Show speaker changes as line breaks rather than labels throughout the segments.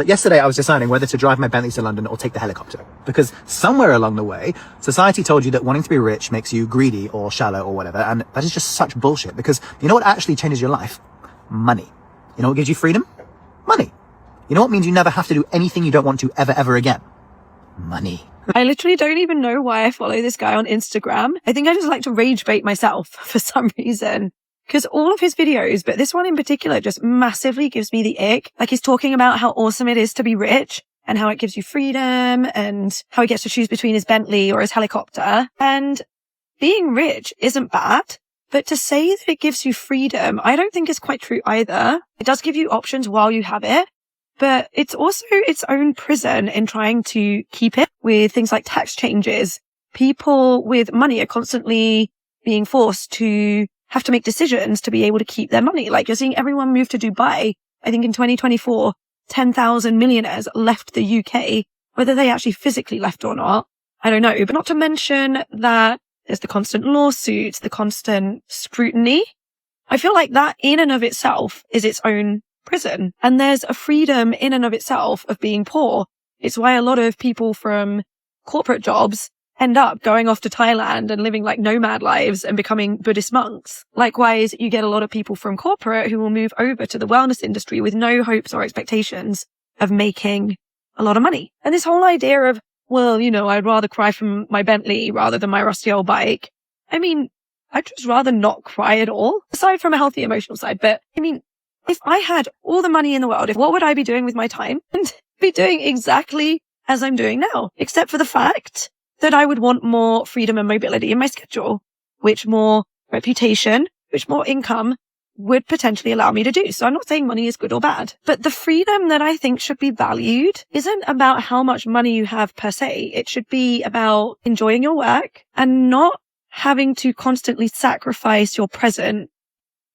But yesterday I was deciding whether to drive my Bentley to London or take the helicopter. Because somewhere along the way, society told you that wanting to be rich makes you greedy or shallow or whatever. And that is just such bullshit. Because you know what actually changes your life? Money. You know what gives you freedom? Money. You know what means you never have to do anything you don't want to ever again? Money.
I literally don't even know why I follow this guy on Instagram. I think I just like to rage bait myself for some reason. Because all of his videos, but this one in particular, just massively gives me the ick. Like he's talking about how awesome it is to be rich and how it gives you freedom and how he gets to choose between his Bentley or his helicopter. And being rich isn't bad, but to say that it gives you freedom, I don't think is quite true either. It does give you options while you have it, but it's also its own prison in trying to keep it with things like tax changes. People with money are constantly being forced to have to make decisions to be able to keep their money. Like you're seeing everyone move to Dubai. I think in 2024, 10,000 millionaires left the UK, whether they actually physically left or not. I don't know. But not to mention that there's the constant lawsuits, the constant scrutiny. I feel like that in and of itself is its own prison. And there's a freedom in and of itself of being poor. It's why a lot of people from corporate jobs end up going off to Thailand and living like nomad lives and becoming Buddhist monks. Likewise, you get a lot of people from corporate who will move over to the wellness industry with no hopes or expectations of making a lot of money. And this whole idea of, well, you know, I'd rather cry from my Bentley rather than my rusty old bike. I mean, I'd just rather not cry at all, aside from a healthy emotional side. But I mean, if I had all the money in the world, what would I be doing with my time? And be doing exactly as I'm doing now, except for the fact that I would want more freedom and mobility in my schedule, which more reputation, which more income would potentially allow me to do. So I'm not saying money is good or bad, but the freedom that I think should be valued isn't about how much money you have per se. It should be about enjoying your work and not having to constantly sacrifice your present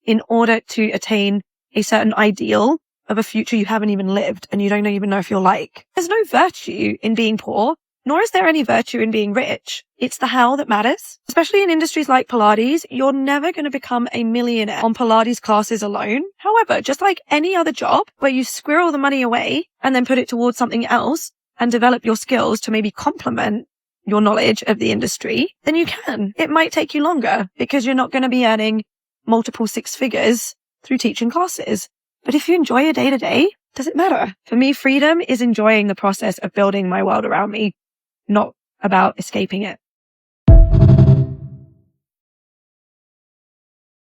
in order to attain a certain ideal of a future you haven't even lived and you don't even know if you're like. There's no virtue in being poor. Nor is there any virtue in being rich. It's the how that matters. Especially in industries like Pilates, you're never going to become a millionaire on Pilates classes alone. However, just like any other job where you squirrel the money away and then put it towards something else and develop your skills to maybe complement your knowledge of the industry, then you can. It might take you longer because you're not going to be earning multiple six figures through teaching classes. But if you enjoy your day to day, does it matter? For me, freedom is enjoying the process of building my world around me, not about escaping it.